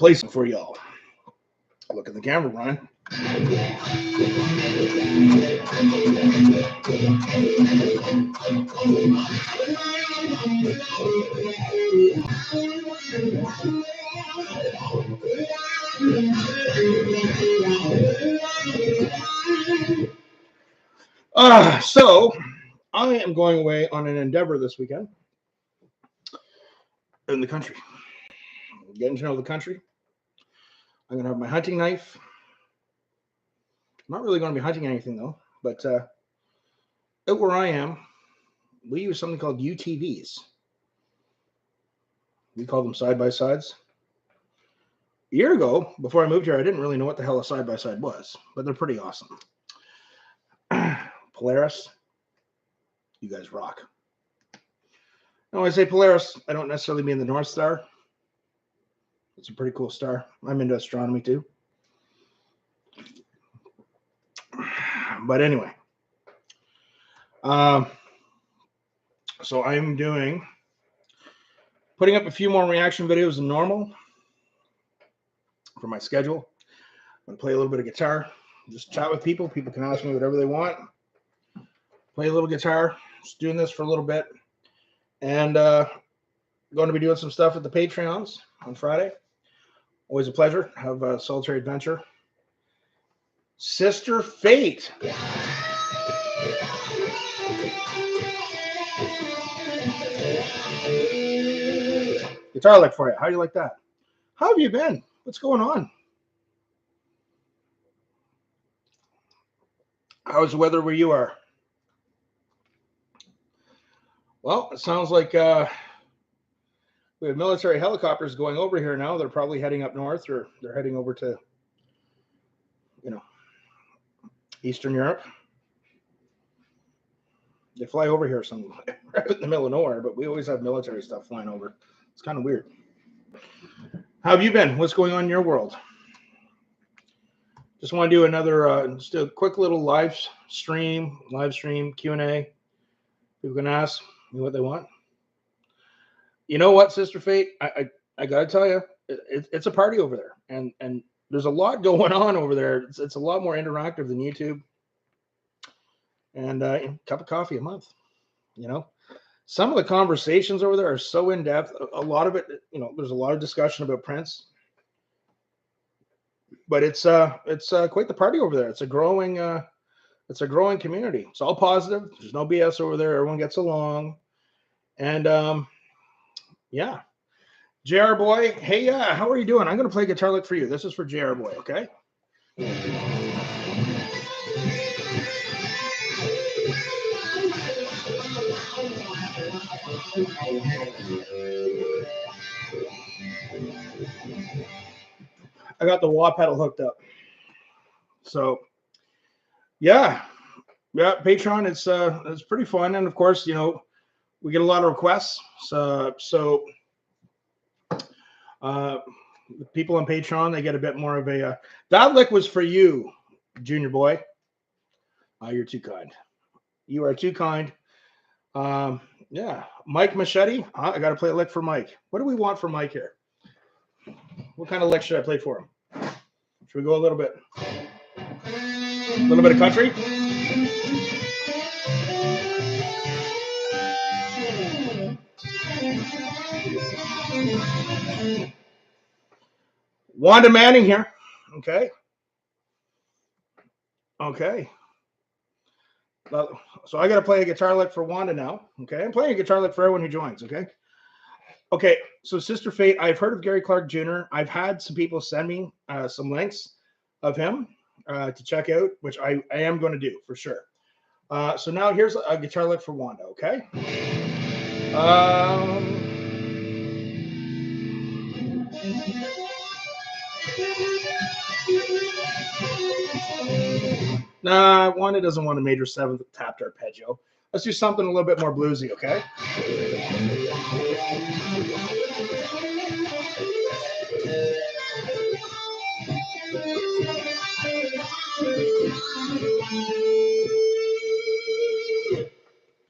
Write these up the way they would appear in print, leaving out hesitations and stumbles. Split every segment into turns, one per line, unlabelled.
play some for y'all. Look at the camera, Ryan. So I am going away on an endeavor this weekend in the country. Getting to know the country. I'm going to have my hunting knife. I'm not really going to be hunting anything though, but out where I am, we use something called UTVs. We call them side-by-sides. A year ago, before I moved here, I didn't really know what the hell a side-by-side was, but they're pretty awesome. Polaris, you guys rock. Now, when I say Polaris, I don't necessarily mean the North Star. It's a pretty cool star. I'm into astronomy too. But anyway, so I'm putting up a few more reaction videos than normal for my schedule. I'm going to play a little bit of guitar, just chat with people. People can ask me whatever they want. Play a little guitar. Just doing this for a little bit. And going to be doing some stuff with the Patreons on Friday. Always a pleasure. Have a solitary adventure. Sister Fate. Guitar lick for you. How do you like that? How have you been? What's going on? How's the weather where you are? Well, it sounds like we have military helicopters going over here now. They're probably heading up north, or they're heading over to, Eastern Europe. They fly over here somewhere right in the middle of nowhere, but we always have military stuff flying over. It's kind of weird. How have you been? What's going on in your world? Just want to do another, just a quick little live stream Q&A. People can ask me what they want. You know what, Sister Fate? I got to tell you, it's a party over there. And there's a lot going on over there. It's a lot more interactive than YouTube. And a cup of coffee a month, Some of the conversations over there are so in-depth. A lot of it, there's a lot of discussion about Prince. But it's quite the party over there. It's a growing community. It's all positive. There's no BS over there. Everyone gets along. And yeah. JR Boy, hey, how are you doing? I'm going to play guitar lick for you. This is for JR Boy, okay? I got the wah pedal hooked up. So, yeah, Patreon, it's pretty fun. And of course, we get a lot of requests. So the people on Patreon, they get a bit more of a, that lick was for you, Junior Boy. You're too kind. You are too kind. Yeah, Mike Machete. I got to play a lick for Mike. What do we want for Mike here? What kind of lick should I play for him? Should we go a little bit of country? Wanda Manning here. Okay. So I got to play a guitar lick for Wanda now. Okay. I'm playing a guitar lick for everyone who joins. Okay. Okay. So Sister Fate, I've heard of Gary Clark Jr. I've had some people send me some links of him to check out, which I am going to do for sure. So now here's a guitar lick for Wanda. Okay. Nah, Wanda doesn't want a major seventh tapped arpeggio. Let's do something a little bit more bluesy, okay?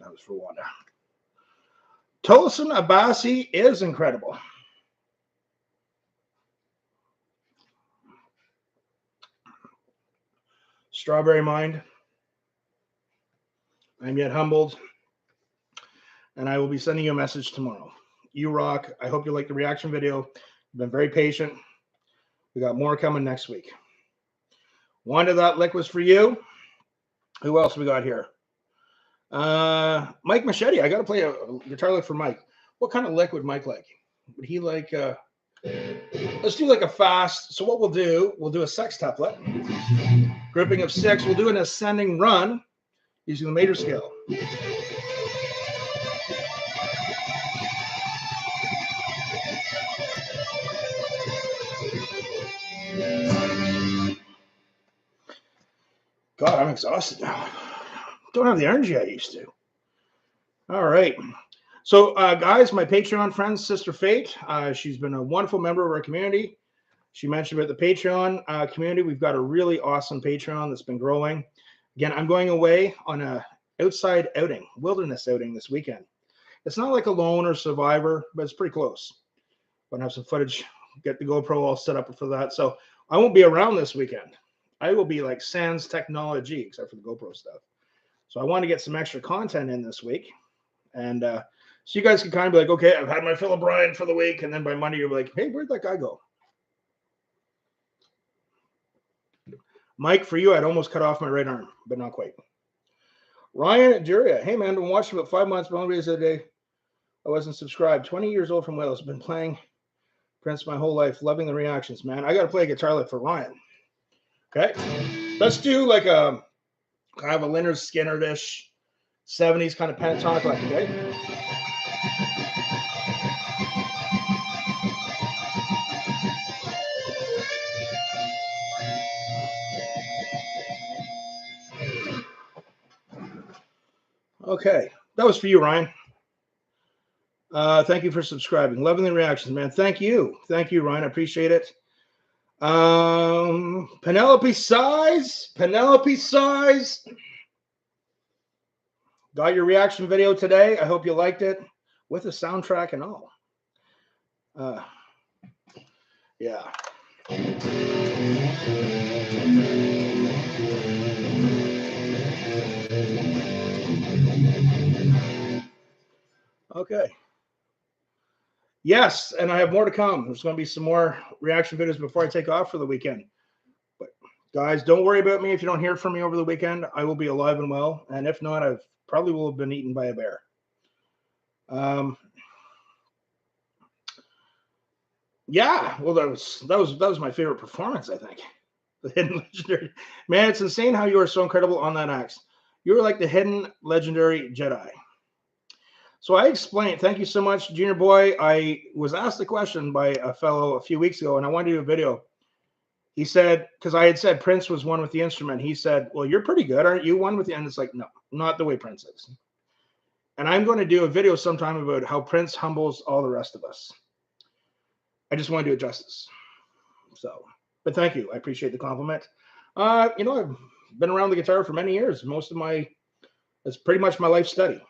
That was for Wanda. Tosin Abasi is incredible. Strawberry Mind. I'm yet humbled, and I will be sending you a message tomorrow. You rock. I hope you like the reaction video. You've been very patient. We got more coming next week. Wanda, that lick was for you. Who else we got here? Mike Machete. I got to play a guitar lick for Mike. What kind of lick would Mike like? Would he like, let's do like a fast. So what we'll do a sextuplet. Grouping of 6. We'll do an ascending run using the major scale. God, I'm exhausted now. Don't have the energy I used to. All right. So, guys, my Patreon friend, Sister Fate, she's been a wonderful member of our community. She mentioned about the Patreon community. We've got a really awesome Patreon that's been growing. Again, I'm going away on a outside outing, wilderness outing this weekend. It's not like Alone or Survivor, but it's pretty close. I'm going to have some footage, get the GoPro all set up for that. So I won't be around this weekend. I will be like sans technology, except for the GoPro stuff. So I want to get some extra content in this week. And so you guys can kind of be like, okay, I've had my fill of Brian for the week. And then by Monday, you'll be like, hey, where'd that guy go? Mike, for you, I'd almost cut off my right arm, but not quite. Ryan at Juria. Hey, man, I've been watching about 5 months, but only the other day I wasn't subscribed. 20 years old from Wales. Been playing Prince my whole life. Loving the reactions, man. I got to play a guitar lick for Ryan. Okay. Let's do like a kind of a Leonard Skinner-ish 70s kind of pentatonic lick, okay? Okay. That was for you, Ryan. Thank you for subscribing. Loving the reactions, man. Thank you. Thank you, Ryan. I appreciate it. Penelope Size. Penelope Size. Got your reaction video today. I hope you liked it with a soundtrack and all. Yeah. Okay. Yes, and I have more to come. There's going to be some more reaction videos before I take off for the weekend. But guys, don't worry about me if you don't hear from me over the weekend. I will be alive and well, and if not, I probably will have been eaten by a bear. Yeah, well, that was my favorite performance, I think. The hidden legendary man. It's insane how you are so incredible on that axe. You were like the hidden legendary Jedi. So I explained, thank you so much, Junior Boy. I was asked a question by a fellow a few weeks ago, and I wanted to do a video. He said, because I had said Prince was one with the instrument. He said, well, you're pretty good. Aren't you one with the, and it's like, no, not the way Prince is. And I'm going to do a video sometime about how Prince humbles all the rest of us. I just want to do it justice. So, but thank you. I appreciate the compliment. You know, I've been around the guitar for many years. It's pretty much my life study.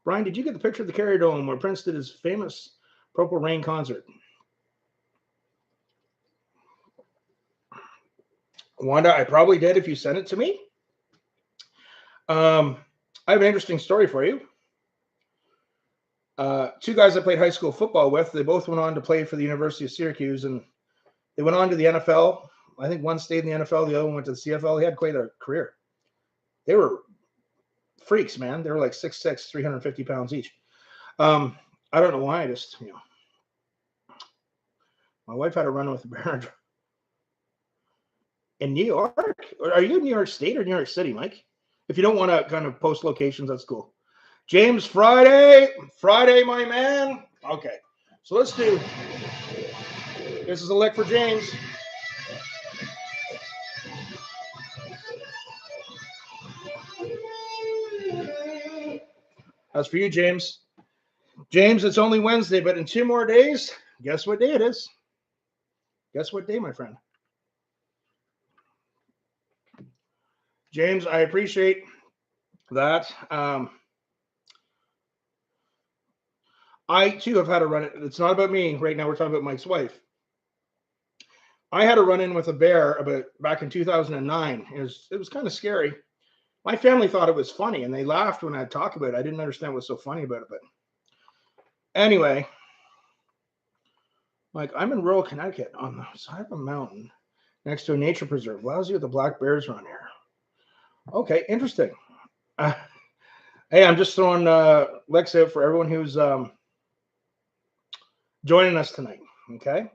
Brian, did you get the picture of the Carrier Dome where Prince did his famous Purple Rain concert? Wanda, I probably did if you sent it to me. I have an interesting story for you. 2 guys I played high school football with, they both went on to play for the University of Syracuse, and they went on to the NFL. I think one stayed in the NFL, the other one went to the CFL. They had quite a career. They were freaks, man. They were like 6'6", 350 pounds each. I don't know why. I just, you know, my wife had a run with a bear in New York. Are you in New York State or New York City, Mike? If you don't want to kind of post locations, that's cool. James Friday, my man. Okay, so let's do. This is a lick for James. That's for you, James. James, it's only Wednesday, but in 2 more days, guess what day it is? Guess what day, my friend? James, I appreciate that. I, too, have had a run. It's not about me right now. We're talking about Mike's wife. I had a run-in with a bear about back in 2009. It was kind of scary. My family thought it was funny, and they laughed when I talked about it. I didn't understand what was so funny about it, but anyway, like I'm in rural Connecticut on the side of a mountain next to a nature preserve. Lousy with the black bears around here. Okay, interesting. Uh, hey, I'm just throwing licks out for everyone who's joining us tonight. Okay.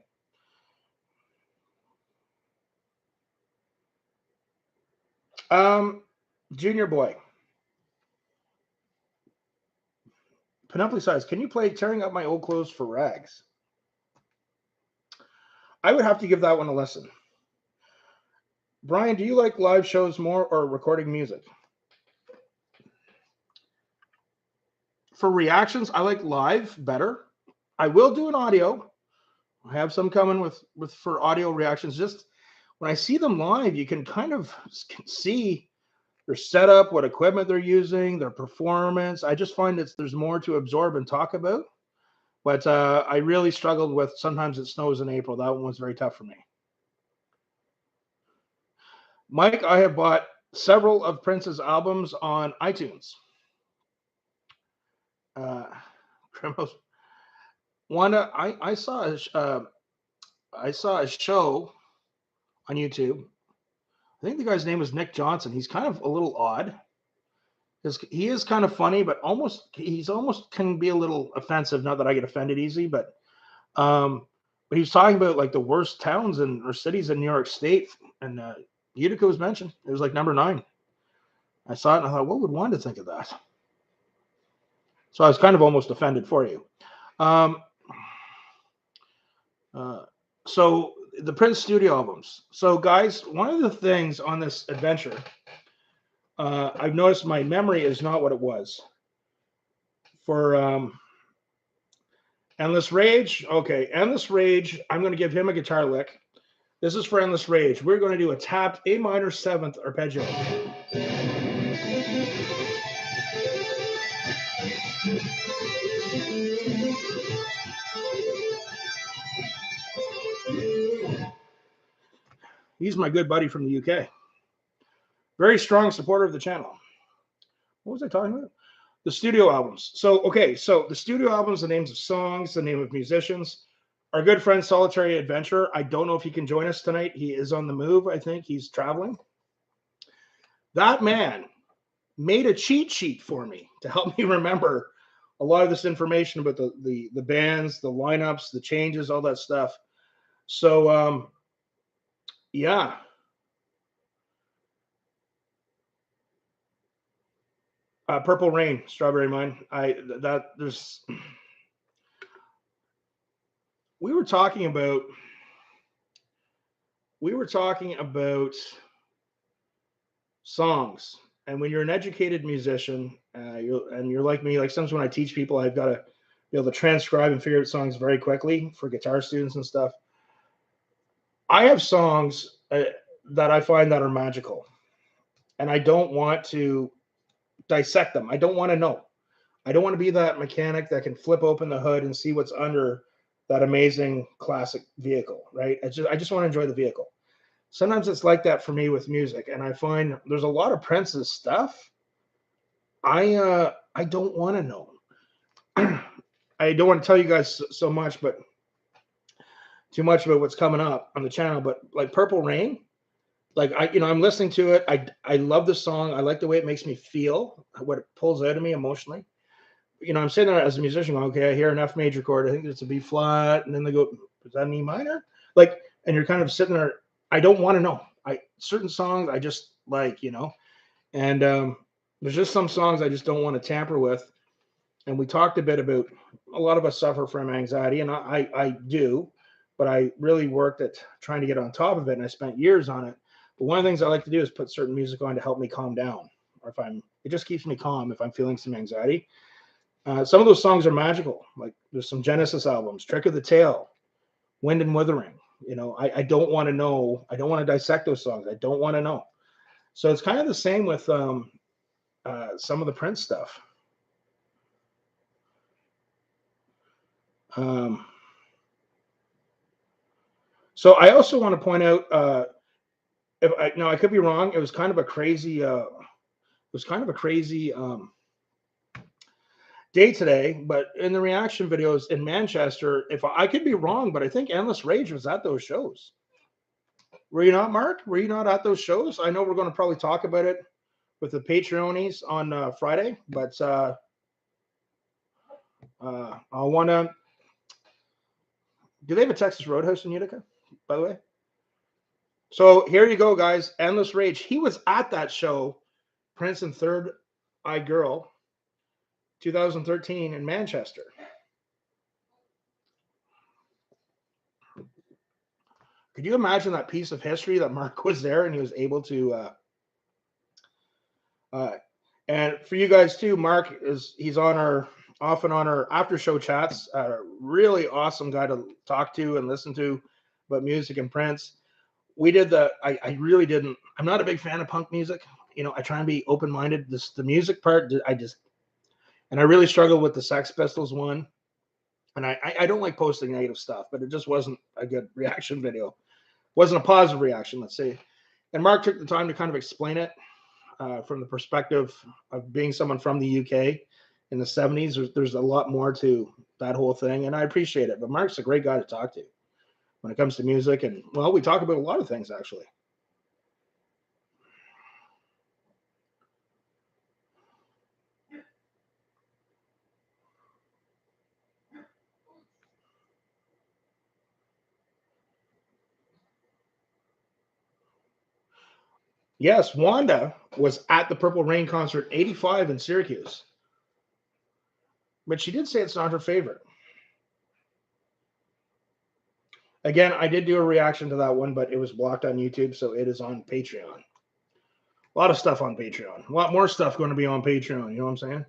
Junior boy, Penelope size. Can you play "Tearing Up My Old Clothes for Rags"? I would have to give that one a listen. Brian, do you like live shows more or recording music? For reactions, I like live better. I will do an audio. I have some coming with for audio reactions. Just when I see them live, you can kind of see their setup, what equipment they're using, their performance. I just find there's more to absorb and talk about. But I really struggled with Sometimes It Snows in April. That one was very tough for me. Mike, I have bought several of Prince's albums on iTunes. Criminals. Wanda, I saw a show on YouTube. I think the guy's name was Nick Johnson. He's kind of a little odd. He is kind of funny, but he's almost can be a little offensive. Not that I get offended easy, but he's talking about like the worst towns or cities in New York State, and Utica was mentioned. It was like number 9. I saw it and I thought, what would Wanda think of that? So I was kind of almost offended for you. So the Prince studio albums. So guys, one of the things on this adventure, I've noticed my memory is not what it was. For Endless Rage, okay, Endless Rage, I'm going to give him a guitar lick. This is for Endless Rage. We're going to do a tapped A minor 7th arpeggio. He's my good buddy from the UK. Very strong supporter of the channel. What was I talking about? The studio albums. So the studio albums, the names of songs, the name of musicians. Our good friend Solitary Adventure. I don't know if he can join us tonight. He is on the move. I think he's traveling. That man made a cheat sheet for me to help me remember a lot of this information about the bands, the lineups, the changes, all that stuff. So yeah. Purple Rain, Strawberry Mine. We were talking about songs, and when you're an educated musician, you're like me. Like sometimes when I teach people, I've got to be able to transcribe and figure out songs very quickly for guitar students and stuff. I have songs that I find that are magical, and I don't want to dissect them. I don't want to know. I don't want to be that mechanic that can flip open the hood and see what's under that amazing classic vehicle, right? I just want to enjoy the vehicle. Sometimes it's like that for me with music, and I find there's a lot of Prince's stuff I don't want to know. I don't want to tell you guys so much, but too much about what's coming up on the channel. But like Purple Rain, like I'm listening to it. I love the song. I like the way it makes me feel, what it pulls out of me emotionally. I'm sitting there as a musician going, okay, I hear an F major chord. I think it's a B flat. And then they go, is that an E minor? Like, and you're kind of sitting there. I don't want to know. Certain songs I just like, and there's just some songs I just don't want to tamper with. And we talked a bit about a lot of us suffer from anxiety, and I do, but I really worked at trying to get on top of it, and I spent years on it. But one of the things I like to do is put certain music on to help me calm down, or it just keeps me calm if I'm feeling some anxiety. Some of those songs are magical. Like there's some Genesis albums, Trick of the Tail, Wind and Withering. I don't want to know. I don't want to dissect those songs. I don't want to know. So it's kind of the same with some of the Prince stuff. So I also want to point out, now I could be wrong. It was kind of a crazy, day today. But in the reaction videos in Manchester, if I could be wrong, but I think Endless Rage was at those shows. Were you not, Mark? Were you not at those shows? I know we're going to probably talk about it with the Patreonies on Friday, but I want to. Do they have a Texas Roadhouse in Utica, by the way? So here you go, guys. Endless Rage. He was at that show, Prince and Third Eye Girl, 2013 in Manchester. Could you imagine that piece of history that Mark was there and he was able to? And for you guys too, Mark he's often on our after show chats. Really awesome guy to talk to and listen to about music and Prince. We did I really didn't. I'm not a big fan of punk music. I try and be open minded. The music part, I really struggled with the Sex Pistols one. And I don't like posting negative stuff, but it just wasn't a good reaction video. Wasn't a positive reaction, let's say. And Mark took the time to kind of explain it from the perspective of being someone from the UK in the 70s. There's a lot more to that whole thing, and I appreciate it. But Mark's a great guy to talk to when it comes to music. And, well, we talk about a lot of things, actually. Yes, Wanda was at the Purple Rain concert 85 in Syracuse. But she did say it's not her favorite. Again, I did do a reaction to that one, but it was blocked on YouTube, so it is on Patreon. A lot of stuff on Patreon. A lot more stuff going to be on Patreon. You know what I'm saying?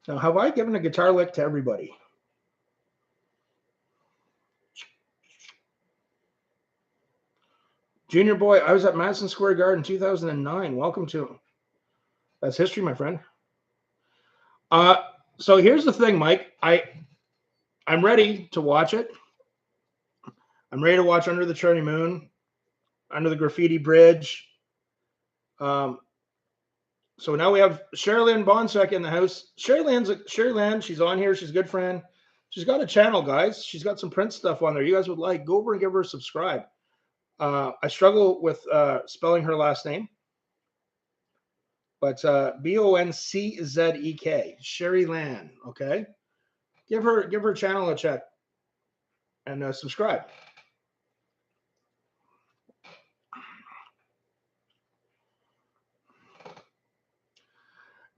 Now, have I given a guitar lick to everybody? Junior boy, I was at Madison Square Garden 2009. Welcome to. That's history, my friend. So here's the thing, Mike. I'm ready to watch it. I'm ready to watch Under the Cherry Moon, Under the Graffiti Bridge. So now we have Sherilyn Bonsek in the house. Sherilyn, she's on here. She's a good friend. She's got a channel, guys. She's got some Prince stuff on there. You guys would like, go over and give her a subscribe. I struggle with spelling her last name, but Bonczek, Sherry Lan. Okay, give her channel a check and subscribe.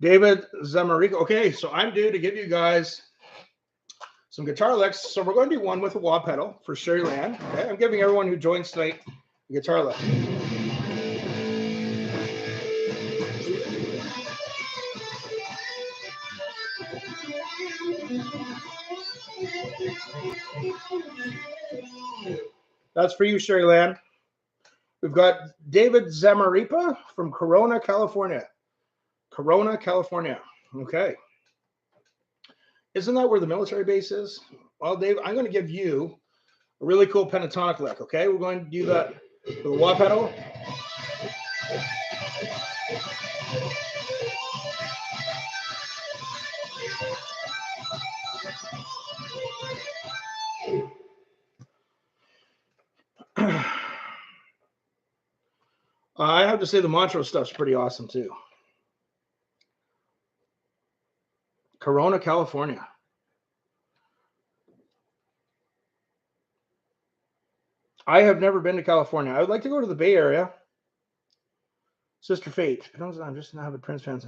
David Zamarico. Okay, so I'm due to give you guys some guitar licks. So we're going to do one with a wah pedal for Sherry Lan. Okay, I'm giving everyone who joins tonight a guitar lick. That's for you, Sherry Lan. We've got David Zamaripa from Corona, California. Corona, California. Okay. Isn't that where the military base is? Well, Dave, I'm going to give you a really cool pentatonic lick, okay? We're going to do that with a wah pedal. I have to say the Montrose stuff's pretty awesome too. Corona, California. I have never been to California. I would like to go to the Bay Area. Sister Fate. I'm just not a Prince fan.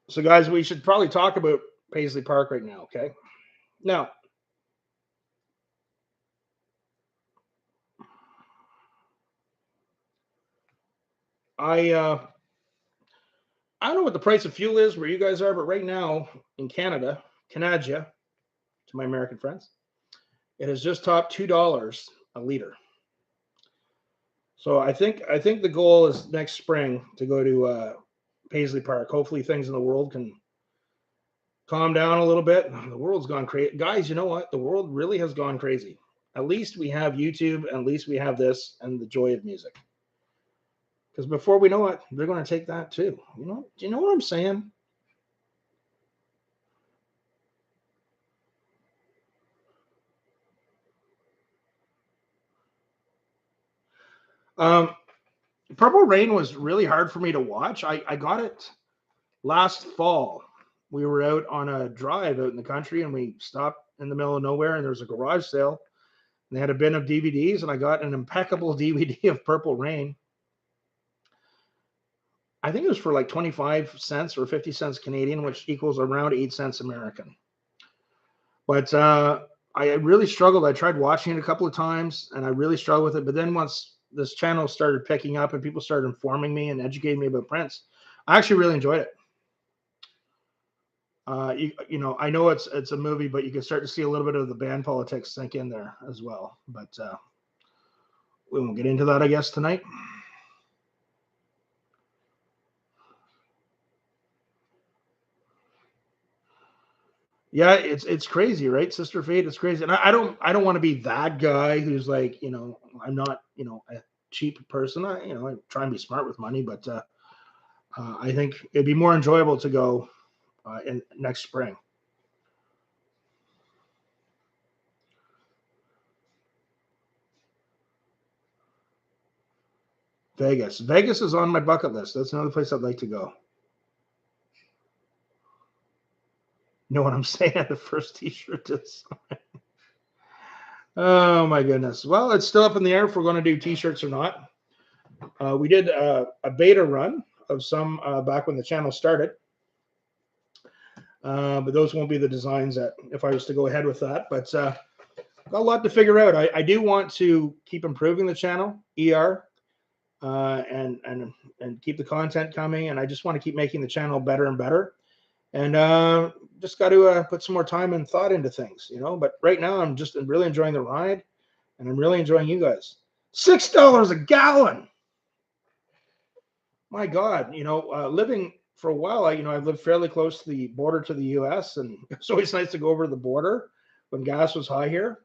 So, guys, we should probably talk about Paisley Park right now, okay? Now, I don't know what the price of fuel is where you guys are, but right now in Canada, to my American friends, it has just topped $2 a liter. So I think the goal is next spring to go to Paisley Park. Hopefully things in the world can calm down a little bit. The world's gone crazy. Guys, you know what? The world really has gone crazy. At least we have YouTube, and at least we have this and the joy of music. Because before we know it, they're going to take that too. Do you know what I'm saying? Purple Rain was really hard for me to watch. I got it last fall. We were out on a drive out in the country, and we stopped in the middle of nowhere, and there was a garage sale. And they had a bin of DVDs, and I got an impeccable DVD of Purple Rain. I think it was for like 25 cents or 50 cents Canadian, which equals around 8 cents American. But I really struggled. I tried watching it a couple of times, and I really struggled with it. But then once this channel started picking up and people started informing me and educating me about Prince, I actually really enjoyed it. I know it's a movie, but you can start to see a little bit of the band politics sink in there as well. But we won't get into that, I guess, tonight. Yeah, it's crazy, right, Sister Fate? It's crazy, and I don't want to be that guy who's like, I'm not, a cheap person. I try and be smart with money, but I think it'd be more enjoyable to go in next spring. Vegas is on my bucket list. That's another place I'd like to go. You know what I'm saying? The first T-shirt is. Oh my goodness. Well, it's still up in the air if we're going to do T-shirts or not. We did a beta run of some back when the channel started, but those won't be the designs that if I was to go ahead with that. But got a lot to figure out. I do want to keep improving the channel, and keep the content coming, and I just want to keep making the channel better and better. And just got to put some more time and thought into things, But right now, I'm really enjoying the ride, and I'm really enjoying you guys. $6 a gallon. My God, living for a while, I've lived fairly close to the border to the U.S., and it's always nice to go over the border when gas was high here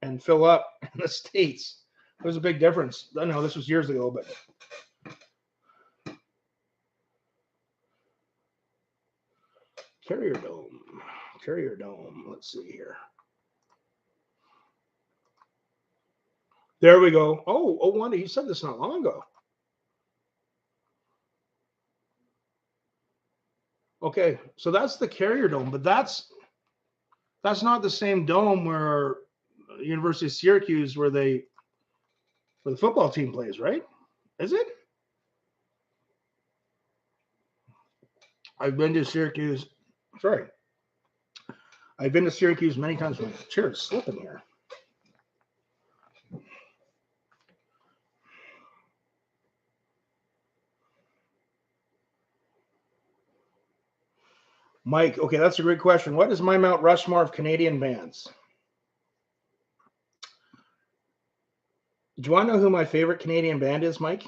and fill up in the States. There was a big difference. I know this was years ago, but Carrier Dome. Let's see here. There we go. Oh, Wanda, you said this not long ago. Okay, so that's the Carrier Dome, but that's not the same dome where University of Syracuse, where the football team plays, right? Is it? I've been to Syracuse. Sorry. I've been to Syracuse many times. My chair's slipping here. Mike, okay, that's a great question. What is my Mount Rushmore of Canadian bands? Do you want to know who my favorite Canadian band is, Mike?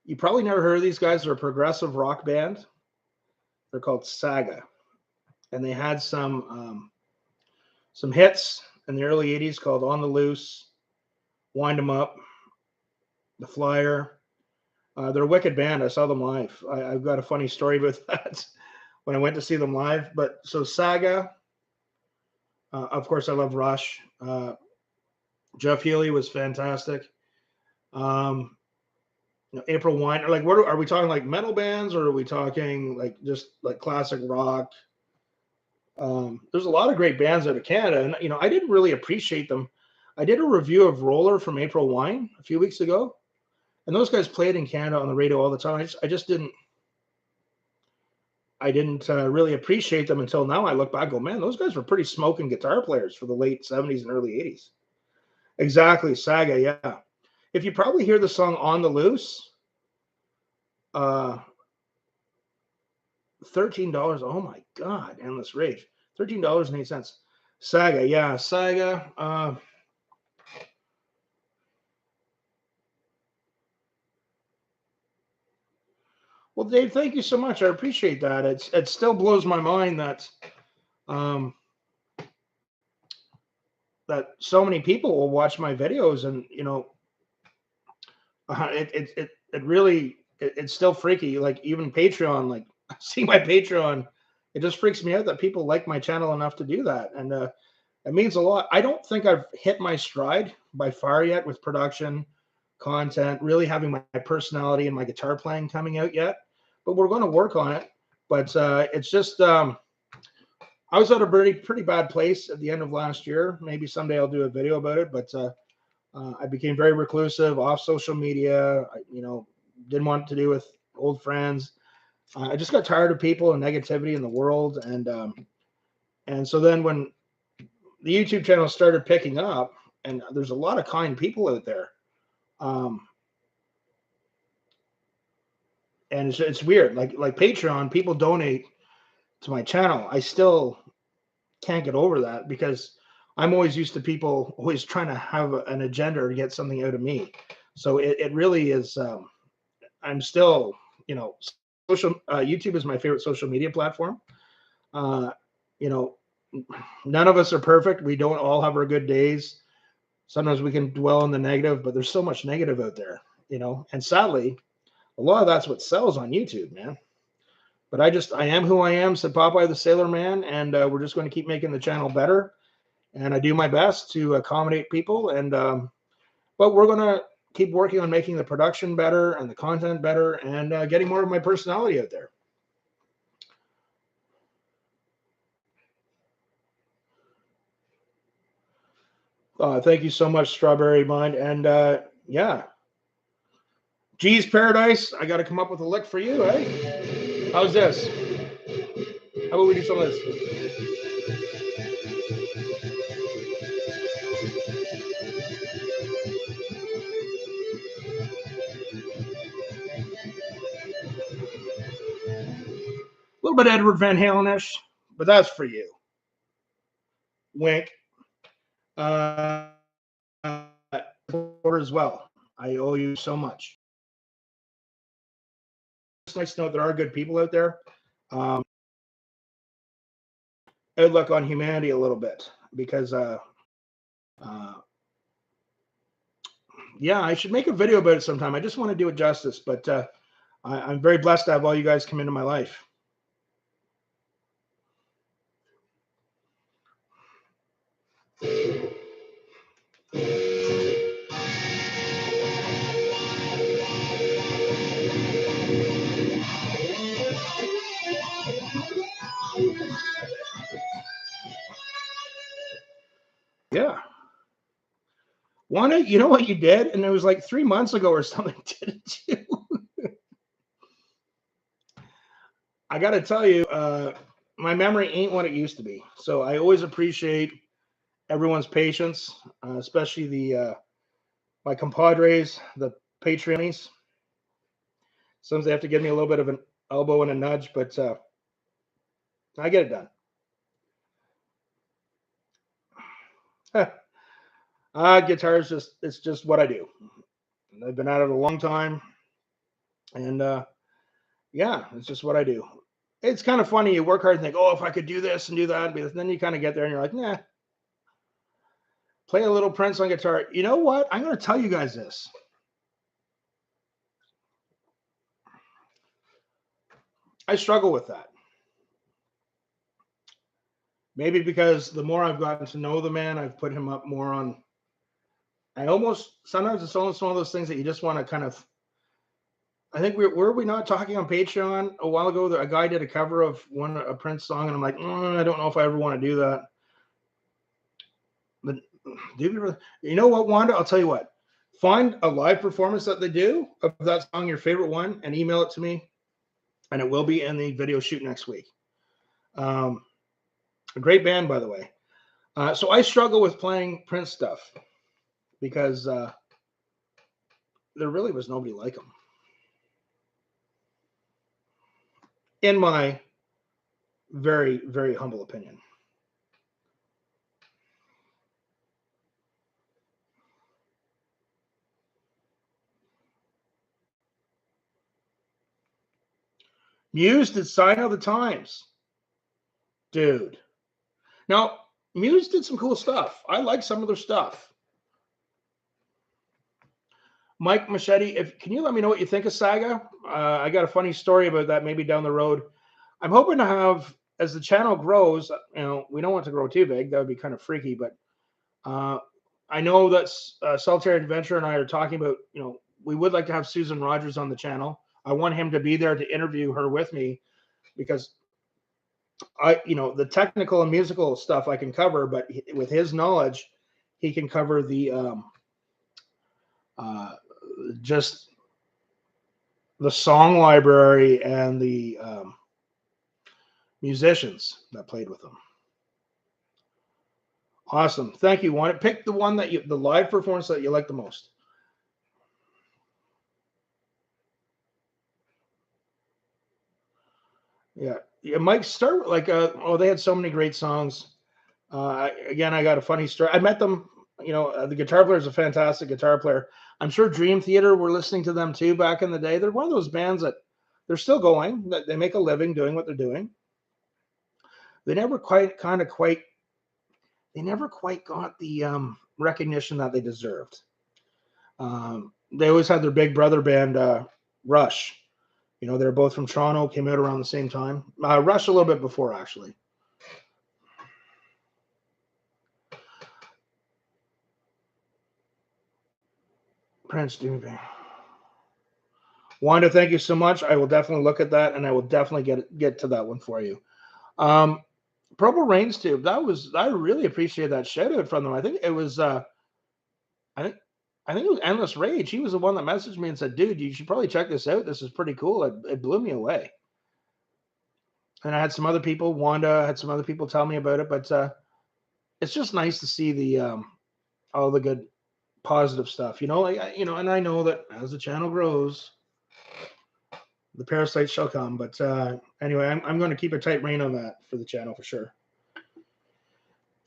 You probably never heard of these guys. They're a progressive rock band. They're called Saga, and they had some hits in the early '80s called "On the Loose," "Wind 'Em Up," "The Flyer." They're a wicked band. I saw them live. I've got a funny story about that when I went to see them live. But so Saga, of course, I love Rush. Jeff Healey was fantastic. April Wine, like what are we talking, like metal bands, or are we talking like just like classic rock? There's a lot of great bands out of Canada, and I didn't really appreciate them. I did a review of Roller from April Wine a few weeks ago, and those guys played in Canada on the radio all the time. I just didn't really appreciate them until now. I look back, and go, man, those guys were pretty smoking guitar players for the late '70s and early '80s. Exactly, Saga, yeah. If you probably hear the song "On the Loose," $13. Oh my God, Endless Rage. $13.08. Saga, yeah, Saga. Well, Dave, thank you so much. I appreciate that. It still blows my mind um, that so many people will watch my videos, and it really it's still freaky. Like even Patreon, like seeing my Patreon, it just freaks me out that people like my channel enough to do that, and it means a lot. I don't think I've hit my stride by far yet with production, content, really having my personality and my guitar playing coming out yet, but we're going to work on it. But it's just I was at a pretty bad place at the end of last year. Maybe someday I'll do a video about it, but I became very reclusive, off social media. Didn't want to do with old friends. I just got tired of people and negativity in the world, and so then when the YouTube channel started picking up, and there's a lot of kind people out there, um, and it's weird. Like Patreon, people donate to my channel. I still can't get over that because I'm always used to people always trying to have an agenda to get something out of me. So it really is. I'm still, social. YouTube is my favorite social media platform. Uh, you know, None of us are perfect. We don't all have our good days. Sometimes we can dwell on the negative, but there's so much negative out there, and sadly, a lot of that's what sells on YouTube, man. But I am who I am, said Popeye the Sailor Man, and we're just going to keep making the channel better. And I do my best to accommodate people, but we're going to keep working on making the production better and the content better and getting more of my personality out there. Thank you so much, Strawberry Mind. And yeah, G's Paradise. I got to come up with a lick for you, eh? How's this? How about we do some of this? A little bit Edward Van Halen-ish, but that's for you. Wink. Uh, as well. I owe you so much. It's nice to know there are good people out there. Outlook on humanity a little bit because uh, yeah, I should make a video about it sometime. I just want to do it justice, but I'm very blessed to have all you guys come into my life. Yeah. Wanda, you know what you did? And it was like 3 months ago or something, didn't you? I got to tell you, my memory ain't what it used to be. So I always appreciate everyone's patience, especially the my compadres, the Patreonies. Sometimes they have to give me a little bit of an elbow and a nudge, but I get it done. Guitar's it's just what I do. I've been at it a long time, and yeah, it's just what I do. It's kind of funny. You work hard and think, oh, if I could do this and do that, but then you kind of get there and you're like, nah. Play a little Prince on guitar. You know what? I'm going to tell you guys this. I struggle with that. Maybe because the more I've gotten to know the man, I've put him up more on. I almost sometimes it's almost one of those things that you just want to kind of. I think were we not talking on Patreon a while ago that a guy did a cover of a Prince song, and I'm like, I don't know if I ever want to do that. But you know what, Wanda? I'll tell you what. Find a live performance that they do of that song, your favorite one, and email it to me, and it will be in the video shoot next week. A great band, by the way. So I struggle with playing Prince stuff because there really was nobody like him, in my very, very humble opinion. Muse did Sign of the Times. Dude. Now, Muse did some cool stuff. I like some of their stuff. Mike Machete, can you let me know what you think of Saga? I got a funny story about that maybe down the road. I'm hoping to have, as the channel grows, we don't want it to grow too big. That would be kind of freaky, but I know that Solitary Adventure and I are talking about, we would like to have Susan Rogers on the channel. I want him to be there to interview her with me because the technical and musical stuff I can cover, but with his knowledge, he can cover the just the song library and the musicians that played with him. Awesome. Thank you. Want to pick the one that the live performance that you like the most? Yeah. Mike, start like, they had so many great songs. Again, I got a funny story. I met them, the guitar player is a fantastic guitar player. I'm sure Dream Theater were listening to them too back in the day. They're one of those bands that they're still going, that they make a living doing what they're doing. They never quite got the recognition that they deserved. They always had their big brother band, Rush. They're both from Toronto, came out around the same time. Rush a little bit before, actually. Prince Doobie. Wanda, thank you so much. I will definitely look at that, and I will definitely get to that one for you. Purple Rain's Tube. I really appreciate that shout out from them. I think it was I think it was Endless Rage. He was the one that messaged me and said, "Dude, you should probably check this out. This is pretty cool." It blew me away. And I had some other people. Wanda had some other people tell me about it, but it's just nice to see the all the good positive stuff. And I know that as the channel grows, the parasites shall come. But anyway, I'm going to keep a tight rein on that for the channel for sure.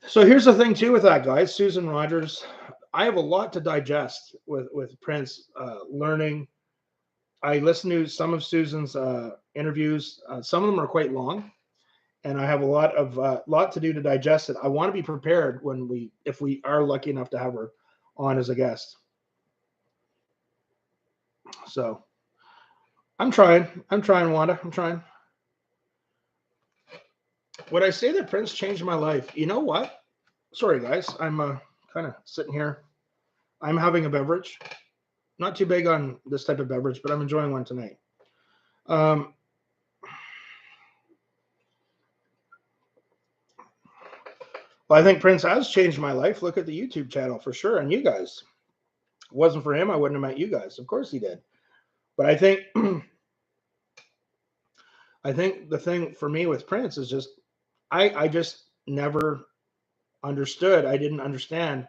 So here's the thing too with that, guys. Susan Rogers, I have a lot to digest with Prince. Learning, I listened to some of Susan's interviews. Some of them are quite long, and I have a lot to do to digest it. I want to be prepared if we are lucky enough to have her on as a guest. So I'm trying, Wanda. I'm trying. Would I say that Prince changed my life? You know what? Sorry, guys. I'm kind of sitting here. I'm having a beverage. Not too big on this type of beverage, but I'm enjoying one tonight. Well, I think Prince has changed my life. Look at the YouTube channel for sure. And you guys. If it wasn't for him, I wouldn't have met you guys. Of course he did. But I think the thing for me with Prince is just I just never understood. I didn't understand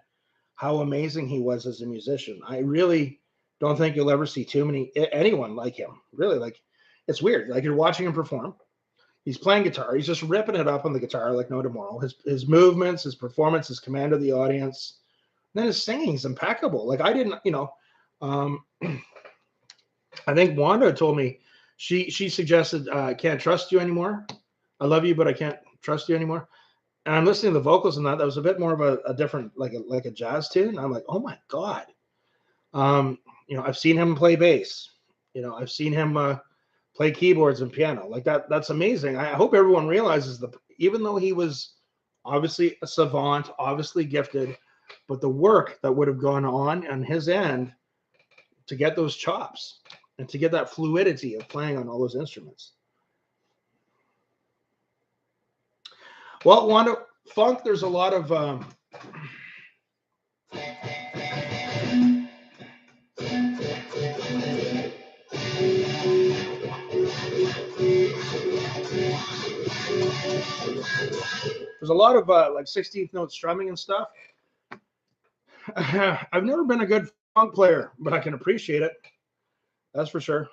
how amazing he was as a musician. I really don't think you'll ever see anyone like him. Really, like, it's weird. Like, you're watching him perform. He's playing guitar. He's just ripping it up on the guitar like no tomorrow. His movements, his performance, his command of the audience. And then his singing is impeccable. Like, I didn't, I think Wanda told me she suggested, I can't trust you anymore. I love you, but I can't trust you anymore. And I'm listening to the vocals and that was a bit more of a different, like a jazz tune. I'm like, oh my God. I've seen him play bass. I've seen him play keyboards and piano. Like that's amazing. I hope everyone realizes even though he was obviously a savant, obviously gifted, but the work that would have gone on his end to get those chops and to get that fluidity of playing on all those instruments. Well, Wanda, funk, there's a lot of like 16th note strumming and stuff. I've never been a good funk player, but I can appreciate it. That's for sure.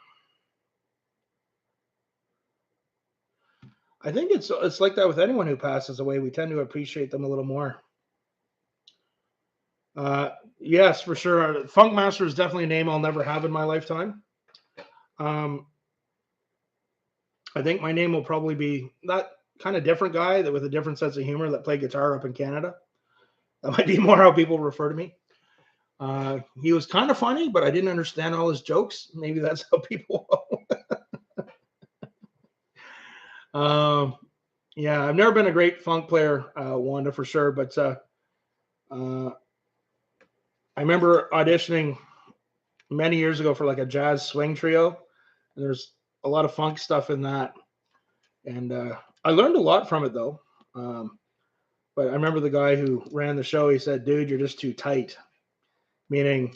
I think it's like that with anyone who passes away. We tend to appreciate them a little more. Yes, for sure. Funk Master is definitely a name I'll never have in my lifetime. I I think my name will probably be that kind of different guy that with a different sense of humor that played guitar up in Canada. That might be more how people refer to me. He was kind of funny, but I didn't understand all his jokes. Maybe that's how people. Yeah, I've never been a great funk player, Wanda, for sure. But I remember auditioning many years ago for like a jazz swing trio, and there's a lot of funk stuff in that, and I learned a lot from it though. But I remember the guy who ran the show. He said, "Dude, you're just too tight," meaning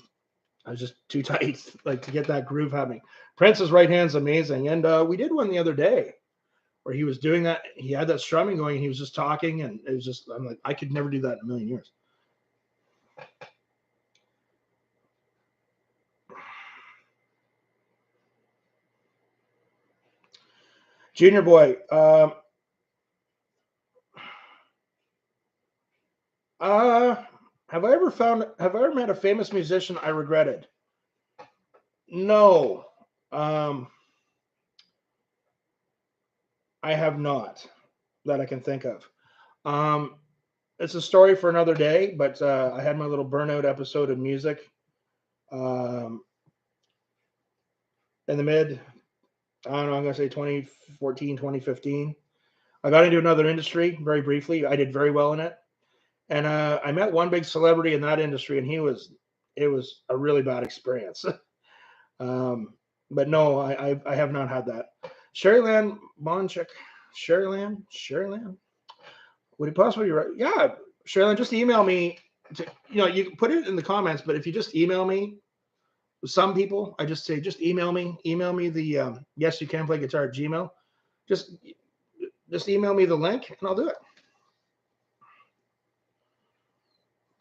I was just too tight, like to get that groove happening. Prince's right hand's amazing, and we did one the other day where he was doing that. He had that strumming going, and he was just talking, and it was just I'm like, I could never do that in a million years. Junior boy, have I ever met a famous musician I regretted? No, um, I have not that I can think of. Um, it's a story for another day, but I had my little burnout episode of music um, in the mid, I don't know, I'm going to say 2014, 2015. I got into another industry very briefly. I did very well in it. And I met one big celebrity in that industry, and it was a really bad experience. um, but no, I have not had that. Sherryland Bonchik, Sherryland. Would it possibly be right? Yeah, Sherryland, just email me. You can put it in the comments, but if you just email me, some people, I just say, just email me. Email me the yes, you can play guitar at Gmail. Just just email me the link, and I'll do it.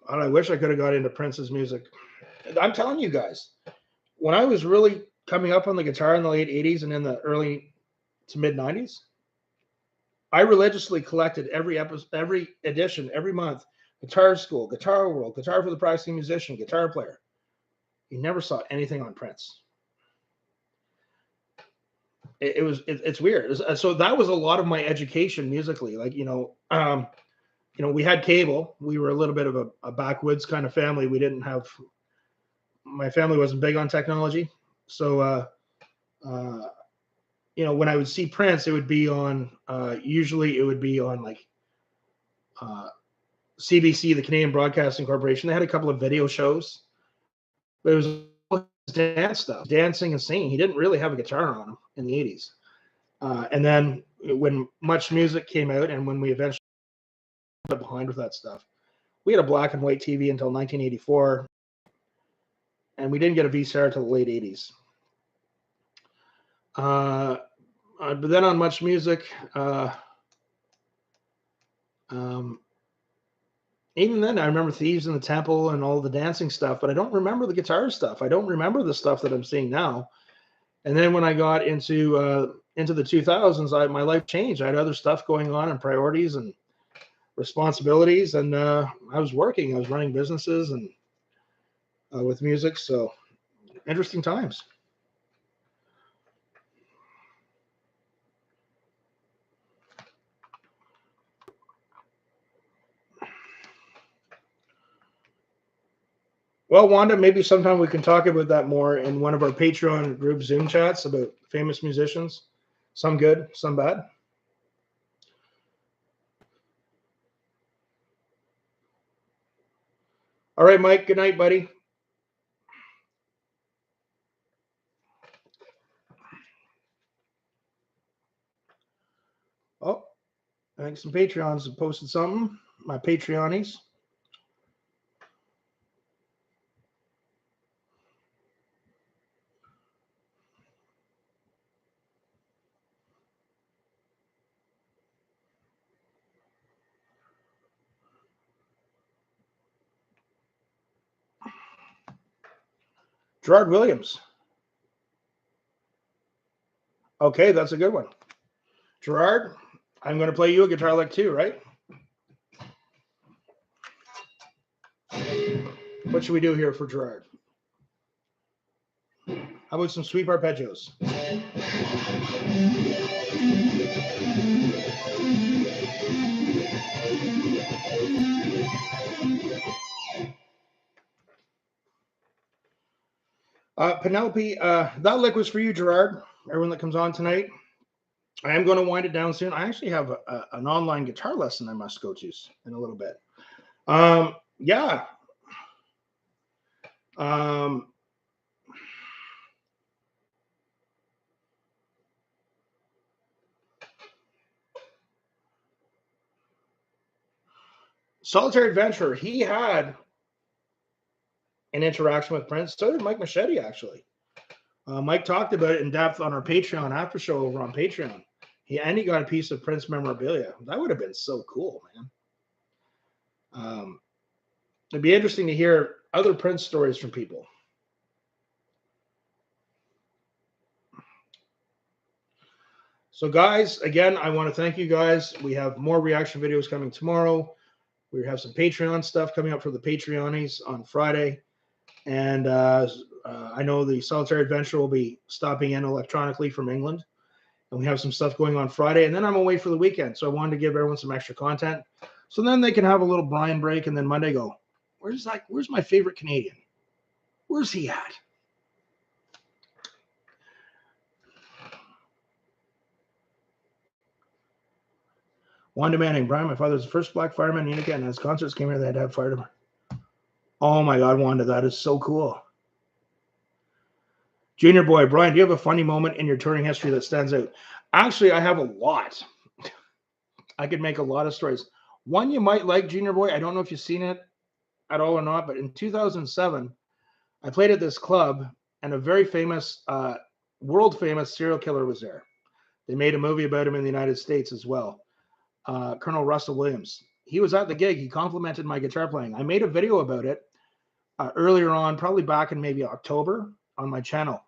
And I wish I could have got into Prince's music. I'm telling you guys, when I was really coming up on the guitar in the late 80s and in the early to mid 90s, I religiously collected every episode, every edition, every month. Guitar School, Guitar World, Guitar for the Practicing Musician, Guitar Player. You never saw anything on Prince. It's weird. So that was a lot of my education musically. Like we had cable. We were a little bit of a backwoods kind of family. We didn't have. My family wasn't big on technology, so when I would see Prince, it would be on. Usually, it would be on like CBC, the Canadian Broadcasting Corporation. They had a couple of video shows, but it was dance stuff, dancing and singing. He didn't really have a guitar on him in the 80s. And then when Much Music came out, and when we eventually got behind with that stuff, we had a black and white TV until 1984, and we didn't get a VCR until the late 80s. But then on Much Music, even then, I remember Thieves in the Temple and all the dancing stuff, but I don't remember the guitar stuff. I don't remember the stuff that I'm seeing now. And then when I got into the 2000s, my life changed. I had other stuff going on and priorities and responsibilities, and I was working. I was running businesses and with music. So interesting times. Well, Wanda, maybe sometime we can talk about that more in one of our Patreon group Zoom chats about famous musicians. Some good, some bad. All right, Mike. Good night, buddy. Oh, I think some Patreons have posted something. My Patreonies. Gerard Williams. Okay, that's a good one. Gerard, I'm going to play you a guitar lick too, right? What should we do here for Gerard? How about some sweep arpeggios? Penelope, that lick was for you, Gerard. Everyone that comes on tonight. I am going to wind it down soon. I actually have an online guitar lesson I must go to in a little bit. Yeah. Solitary Adventurer, he had an interaction with Prince. So did Mike Machete, actually. Mike talked about it in depth on our Patreon after show over on Patreon. He got a piece of Prince memorabilia. That would have been so cool, man. It'd be interesting to hear other Prince stories from people. So, guys, again, I want to thank you guys. We have more reaction videos coming tomorrow. We have some Patreon stuff coming up for the Patreonies on Friday. And I know the Solitary Adventure will be stopping in electronically from England. And we have some stuff going on Friday. And then I'm away for the weekend. So I wanted to give everyone some extra content. So then they can have a little Brian break. And then Monday go, where's my favorite Canadian? Where's he at? Wanda Manning, Brian, my father's the first black fireman in Utica, and as concerts came here, they had to have fire department. Oh my God, Wanda, that is so cool. Junior Boy, Brian, do you have a funny moment in your touring history that stands out? Actually, I have a lot. I could make a lot of stories. One you might like, Junior Boy. I don't know if you've seen it at all or not, but in 2007, I played at this club, and a very famous, world famous serial killer was there. They made a movie about him in the United States as well. Colonel Russell Williams. He was at the gig. He complimented my guitar playing. I made a video about it earlier on, probably back in maybe October on my channel.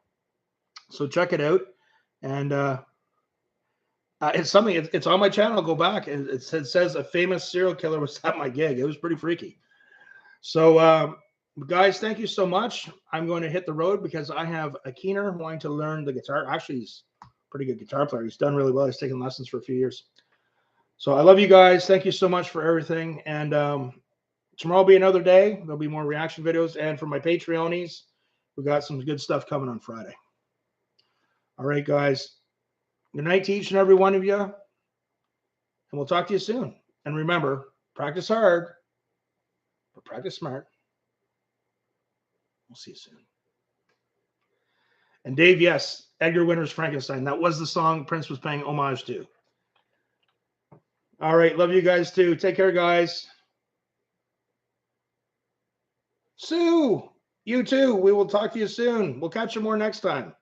So check it out. And it's something, it's on my channel. Go back. It says a famous serial killer was at my gig. It was pretty freaky. So guys, thank you so much. I'm going to hit the road because I have a Keener wanting to learn the guitar. Actually, he's a pretty good guitar player. He's done really well. He's taken lessons for a few years. So I love you guys. Thank you so much for everything. And tomorrow will be another day. There'll be more reaction videos. And for my Patreonies, we got some good stuff coming on Friday. All right, guys. Good night to each and every one of you. And we'll talk to you soon. And remember, practice hard, but practice smart. We'll see you soon. And Dave, yes, Edgar Winter's Frankenstein. That was the song Prince was paying homage to. All right. Love you guys too. Take care, guys. Sue, you too. We will talk to you soon. We'll catch you more next time.